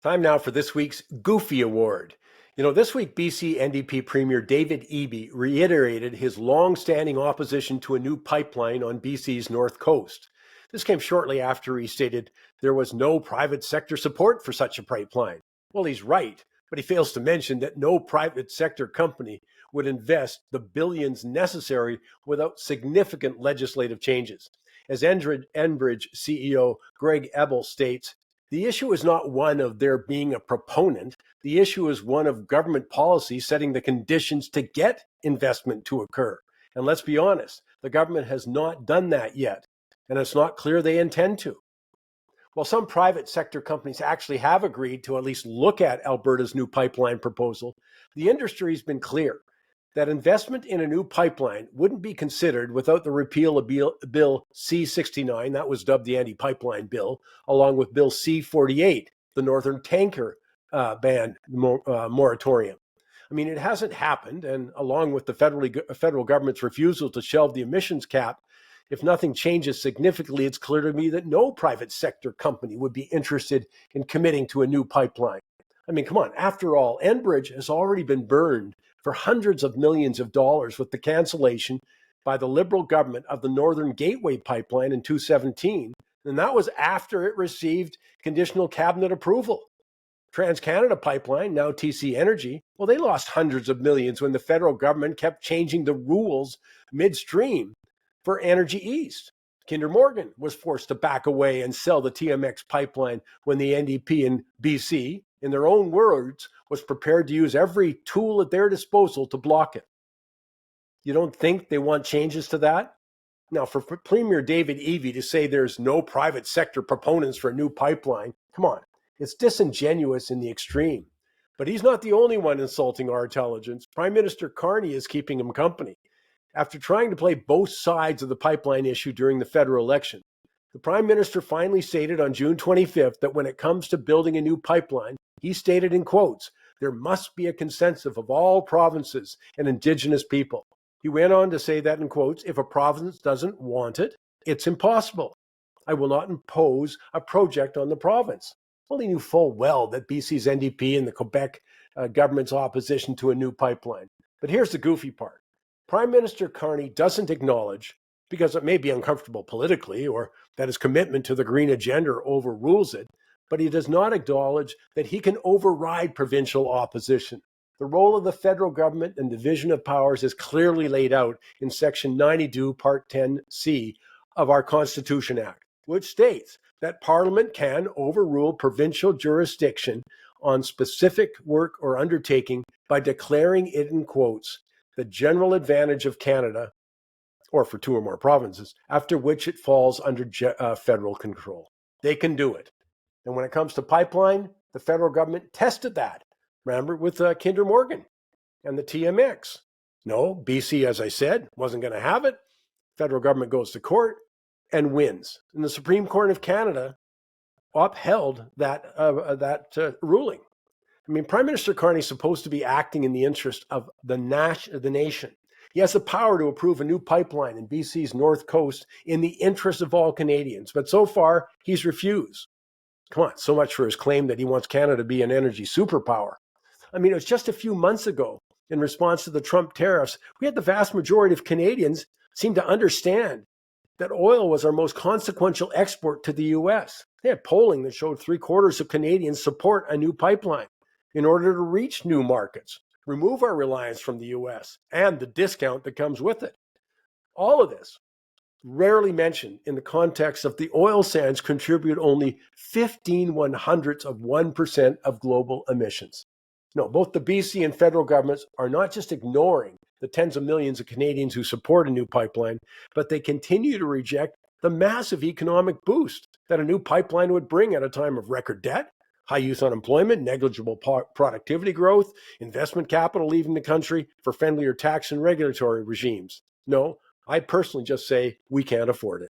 Time now for this week's Goofy Award. This week BC NDP Premier David Eby reiterated his long-standing opposition to a new pipeline on BC's north coast. This came shortly after he stated there was no private sector support for such a pipeline. Well, he's right, but he fails to mention that no private sector company would invest the billions necessary without significant legislative changes. As Enbridge CEO Greg Ebel states, the issue is not one of there being a proponent. The issue is one of government policy setting the conditions to get investment to occur. And let's be honest, the government has not done that yet, and it's not clear they intend to. While some private sector companies actually have agreed to at least look at Alberta's new pipeline proposal, the industry has been clear that investment in a new pipeline wouldn't be considered without the repeal of Bill C-69, that was dubbed the anti-pipeline bill, along with Bill C-48, the Northern Tanker ban moratorium. I mean, it hasn't happened, and along with the federal government's refusal to shelve the emissions cap, if nothing changes significantly, it's clear to me that no private sector company would be interested in committing to a new pipeline. I mean, come on, after all, Enbridge has already been burned for hundreds of millions of dollars with the cancellation by the Liberal government of the Northern Gateway pipeline in 2017, and that was after it received conditional cabinet approval. TransCanada Pipeline, now TC Energy, well, they lost hundreds of millions when the federal government kept changing the rules midstream for Energy East. Kinder Morgan was forced to back away and sell the TMX pipeline when the NDP in BC, in their own words, was prepared to use every tool at their disposal to block it. You don't think they want changes to that? Now, for Premier David Eby to say there's no private sector proponents for a new pipeline, come on, it's disingenuous in the extreme. But he's not the only one insulting our intelligence. Prime Minister Carney is keeping him company. After trying to play both sides of the pipeline issue during the federal election, the Prime Minister finally stated on June 25th that when it comes to building a new pipeline, he stated in quotes, there must be a consensus of all provinces and Indigenous people. He went on to say that in quotes, if a province doesn't want it, it's impossible. I will not impose a project on the province. Well, he knew full well that BC's NDP and the Quebec government's opposition to a new pipeline. But here's the goofy part. Prime Minister Carney doesn't acknowledge, because it may be uncomfortable politically or that his commitment to the green agenda overrules it, but he does not acknowledge that he can override provincial opposition. The role of the federal government and division of powers is clearly laid out in Section 92, Part 10C of our Constitution Act, which states that Parliament can overrule provincial jurisdiction on specific work or undertaking by declaring it in quotes, the general advantage of Canada, or for two or more provinces, after which it falls under federal control. They can do it. And when it comes to pipeline, the federal government tested that. Remember, with Kinder Morgan and the TMX. No, BC, as I said, wasn't going to have it. Federal government goes to court and wins. And the Supreme Court of Canada upheld that ruling. I mean, Prime Minister Carney is supposed to be acting in the interest of the nation. He has the power to approve a new pipeline in BC's north coast in the interest of all Canadians. But so far, he's refused. Come on, so much for his claim that he wants Canada to be an energy superpower. I mean, it was just a few months ago, in response to the Trump tariffs, we had the vast majority of Canadians seem to understand that oil was our most consequential export to the U.S. They had polling that showed 3/4 of Canadians support a new pipeline in order to reach new markets, remove our reliance from the U.S. and the discount that comes with it. All of this rarely mentioned in the context of the oil sands contribute only 0.15% of global emissions. No, both the BC and federal governments are not just ignoring the tens of millions of Canadians who support a new pipeline, but they continue to reject the massive economic boost that a new pipeline would bring at a time of record debt, high youth unemployment, negligible productivity growth, investment capital leaving the country for friendlier tax and regulatory regimes. No, I personally just say we can't afford it.